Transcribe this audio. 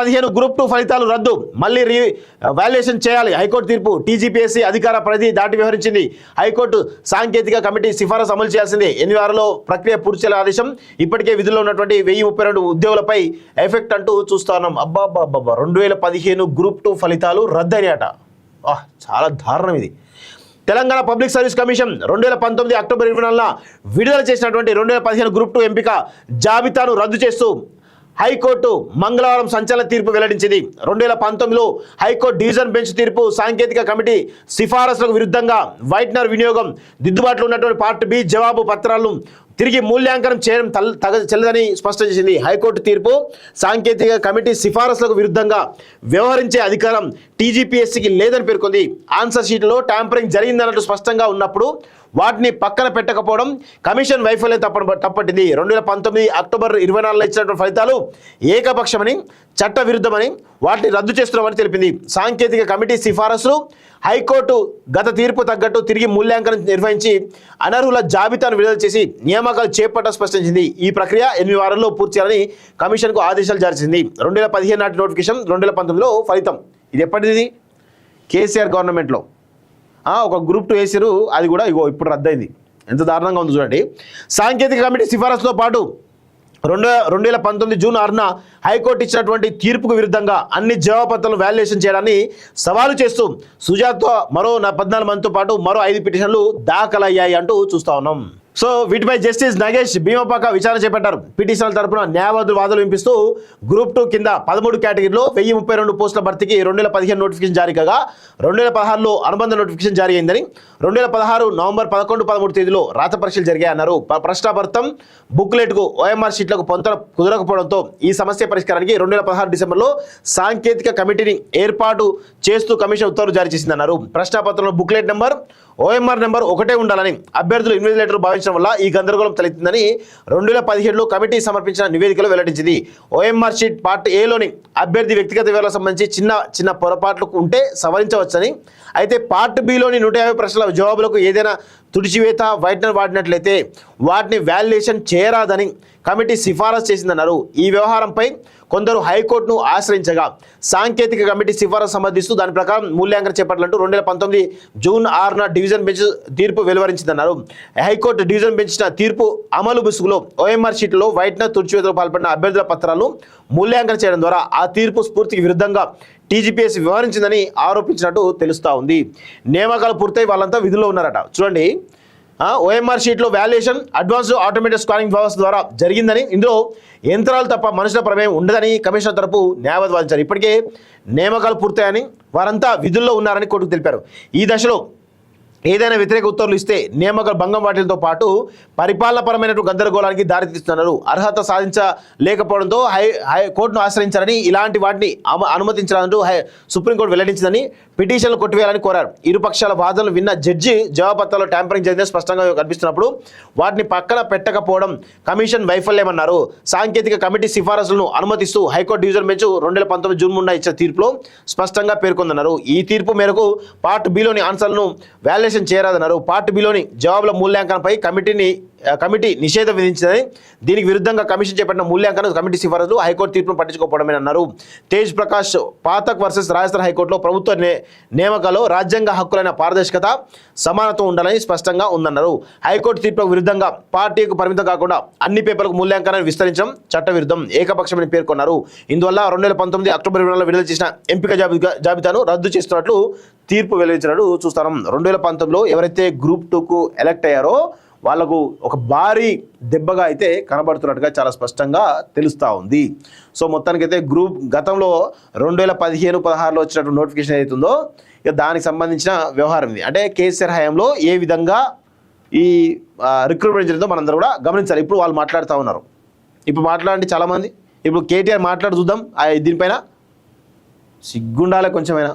2015 group 2 ఫలితాలు రద్దు, మళ్ళీ వాల్యుయేషన్ చేయాలి. హైకోర్టు తీర్పు. టీజీపీఎస్సీ అధికార పరిధి దాటి వ్యవహరించింది. హైకోర్టు సాంకేతిక కమిటీ సిఫారసు అమలు చేయాల్సిందే. 8 వారాల్లో ప్రక్రియ పూర్తి చేయాలని ఆదేశం. ఇప్పటికే విధుల్లో ఉన్నటువంటి 1032 ఉద్యోగులపై ఎఫెక్ట్ అంటూ చూస్తా ఉన్నాం. అబ్బా 2015 గ్రూప్ 2 ఫలితాలు రద్దయినాయట. చాలా దారుణం ఇది. Telangana public service commission 2019 October 24న విడుదల చేసినటువంటి 2015 గ్రూప్ 2 ఎంపిక జాబితాను రద్దు చేస్తూ హైకోర్టు మంగళవారం సంచలన తీర్పు వెల్లడించింది. 2019లో హైకోర్టు డివిజన్ బెంచ్ తీర్పు సాంకేతిక కమిటీ సిఫారసులకు విరుద్ధంగా వైట్నర్ వినియోగం, దిద్దుబాటులో ఉన్నటువంటి పార్ట్ బి జవాబు పత్రాలను తిరిగి మూల్యాంకనం చేయడం చెల్లదని స్పష్టం చేసింది. హైకోర్టు తీర్పు సాంకేతిక కమిటీ సిఫారసులకు విరుద్ధంగా వ్యవహరించే అధికారం టీజీపీఎస్సీకి లేదని పేర్కొంది. ఆన్సర్ షీట్లో ట్యాంపరింగ్ జరిగిందన్నట్టు స్పష్టంగా ఉన్నప్పుడు వాటిని పక్కన పెట్టకపోవడం కమిషన్ వైఫల్యం తప్పట్టింది. 2019 అక్టోబర్ 24 ఇచ్చినటువంటి ఫలితాలు ఏకపక్షమని, చట్ట విరుద్ధమని, వాటిని రద్దు చేస్తున్నామని తెలిపింది. సాంకేతిక కమిటీ సిఫారసులు హైకోర్టు గత తీర్పు తగ్గట్టు తిరిగి మూల్యాంకనం నిర్వహించి అనర్హుల జాబితాను విడుదల చేసి నియామకాలు చేపట్ట స్పష్టించింది. ఈ ప్రక్రియ 8 వారాల్లో పూర్తి చేయాలని కమిషన్కు ఆదేశాలు జారీ చేసింది. 2015 నాటి నోటిఫికేషన్, 2019లో ఫలితం. ఇది ఎప్పటిది? కేసీఆర్ గవర్నమెంట్లో ఒక గ్రూప్ 2 వేసారు, అది కూడా ఇప్పుడు రద్దయింది. ఎంత దారుణంగా ఉంది చూడండి. సాంకేతిక కమిటీ సిఫారసుతో పాటు 2019 జూన్ 6న హైకోర్టు ఇచ్చినటువంటి తీర్పుకు విరుద్ధంగా అన్ని జవాబుపత్రాలను వాల్యుయేషన్ చేయడాన్ని సవాలు చేస్తూ సుజాత్తో మరో 14 మందితో పాటు మరో 5 పిటిషన్లు దాఖలయ్యాయి అంటూ చూస్తా ఉన్నాం. సో వీటిపై జస్టిస్ నగేష్ భీమపాక విచారణ చేపట్టారు. పిటిషన్ల తరపున న్యాయవాదులు వాదనలు వినిపిస్తూ గ్రూప్ 2 కింద 13 కేటగిరీలో 1032 పోస్టుల భర్తీకి 2015 నోటిఫికేషన్ జారీ కాగా 2016లో అనుబంధ నోటిఫికేషన్ జారీ అయిందని, 2016 నవంబర్ 11, 13 తేదీలో రాత పరీక్షలు జరిగాయన్నారు. ప్రశ్నాపత్రం బుక్లెట్కు OMR షీట్లకు పొంతన కుదరకపోవడంతో ఈ సమస్య పరిష్కారానికి 2016 డిసెంబర్లో సాంకేతిక కమిటీని ఏర్పాటు చేస్తూ కమిషన్ ఉత్తర్వులు జారీ చేసిందన్నారు. ప్రశ్నాపత్రంలో బుక్లెట్ నెంబర్, OMR నెంబర్ ఒకటే ఉండాలని అభ్యర్థులు ఇన్విజిలేటర్ భావించడం వల్ల ఈ గందరగోళం తలెత్తిందని 2017లో కమిటీ సమర్పించిన నివేదికలో వెల్లడించింది. OMR షీట్ పార్ట్ ఏలోని అభ్యర్థి వ్యక్తిగత వివరాలకు సంబంధించి చిన్న పొరపాట్లు ఉంటే సవరించవచ్చని, అయితే పార్ట్ బిలోని 150 ప్రశ్నల జవాబులకు ఏదైనా తుడిచివేత, వైట్నర్ వాడినట్లయితే వాటిని వాల్యుయేషన్ చేయరాదని కమిటీ సిఫారసు చేసిందన్నారు. ఈ వ్యవహారంపై కొందరు హైకోర్టును ఆశ్రయించగా సాంకేతిక కమిటీ సిఫారసు సమర్థిస్తూ దాని ప్రకారం మూల్యాంకనం చేపట్టాలంటూ 2019 జూన్ 6న డివిజన్ బెంచ్ తీర్పు వెలువరించిందన్నారు. హైకోర్టు డివిజన్ బెంచ్ తీర్పు అమలు ముసుగులో OMR షీట్లో వైట్నర్, తుడిచివేతకు పాల్పడిన అభ్యర్థుల పత్రాలను మూల్యాంకనం చేయడం ద్వారా ఆ తీర్పు స్ఫూర్తికి విరుద్ధంగా టీజీపీఎస్సీ వ్యవహరించిందని ఆరోపించినట్టు తెలుస్తూ ఉంది. నియామకాలు పూర్తయి వాళ్ళంతా విధుల్లో ఉన్నారట. చూడండి, OMR షీట్లో వాల్యుయేషన్ అడ్వాన్స్డ్ ఆటోమేటెడ్ స్కానింగ్ వ్యవస్థ ద్వారా జరిగిందని, ఇందులో యంత్రాలు తప్ప మనుషుల ప్రమేయం ఉండదని కమిషనర్ తరపు న్యాయవాది వాదించారు. ఇప్పటికే నియామకాలు పూర్తయ్యాయని, వారంతా విధుల్లో ఉన్నారని కోర్టుకు తెలిపారు. ఈ దశలో ఏదైనా వ్యతిరేక ఉత్తర్వులు ఇస్తే నియామకాల భంగం వాటితో పాటు పరిపాలనపరమైన గందరగోళానికి దారితీస్తున్నారు. అర్హత సాధించలేకపోవడంతో కోర్టును ఆశ్రయించారని, ఇలాంటి వాటిని అనుమతించాలంటూ సుప్రీంకోర్టు వెల్లడించిందని పిటిషన్లు కొట్టివేయాలని కోరారు. ఇరుపక్షాల వాదనలు విన్న జడ్జి జవాబుపత్రాల్లో ట్యాంపరింగ్ జరిగిన స్పష్టంగా కనిపిస్తున్నప్పుడు వాటిని పక్కన పెట్టకపోవడం కమిషన్ వైఫల్యమన్నారు. సాంకేతిక కమిటీ సిఫారసులను అనుమతిస్తూ హైకోర్టు డివిజన్ బెంచ్ 2019 జూన్ 3న ఇచ్చిన తీర్పులో స్పష్టంగా పేర్కొందన్నారు. ఈ తీర్పు మేరకు పార్ట్ బిలోని ఆన్సర్లను వాల్యుయేషన్ చేయరాదన్నారు. పార్ట్ బిలోని జవాబుల మూల్యాంకనంపై కమిటీ నిషేధం విధించిందని, దీనికి విరుద్ధంగా కమిషన్ చేపట్టిన మూల్యాంకనం కమిటీ సిఫారసులు హైకోర్టు తీర్పును పట్టించుకోవడమే అన్నారు. తేజ్ ప్రకాష్ పాతక్ వర్సెస్ రాజస్థాన్ హైకోర్టులో ప్రభుత్వ నియామకాల్లో రాజ్యాంగ హక్కులైన పారదర్శకత, సమానత్వం ఉండాలని స్పష్టంగా ఉందన్నారు. హైకోర్టు తీర్పుకు విరుద్ధంగా పార్టీకి పరిమితం కాకుండా అన్ని పేపర్లకు మూల్యాంకనాన్ని విస్తరించడం చట్టవిరుద్ధం, ఏకపక్షమని పేర్కొన్నారు. ఇందువల్ల 2019 అక్టోబర్ 24 విడుదల చేసిన ఎంపిక జాబితాను రద్దు చేస్తున్నట్లు తీర్పు వెల్లడించినట్టు చూస్తాం. 2019లో ఎవరైతే గ్రూప్ 2కు ఎలక్ట్ అయ్యారో వాళ్లకు ఒక భారీ దెబ్బగా అయితే కనబడుతున్నట్టుగా చాలా స్పష్టంగా తెలుస్తూ ఉంది. సో మొత్తానికైతే గ్రూప్ గతంలో 2015-16లో వచ్చినటువంటి నోటిఫికేషన్ ఏదైతుందో ఇక దానికి సంబంధించిన వ్యవహారం ఇది. అంటే కేసీఆర్ హయాంలో ఏ విధంగా ఈ రిక్రూట్మెంట్ జరిగిందో మనందరూ కూడా గమనించాలి. ఇప్పుడు వాళ్ళు మాట్లాడుతూ ఉన్నారు. ఇప్పుడు మాట్లాడండి చాలామంది. ఇప్పుడు కేటీఆర్ మాట్లాడి చూద్దాం దీనిపైన. సిగ్గుండాలే కొంచెమైనా.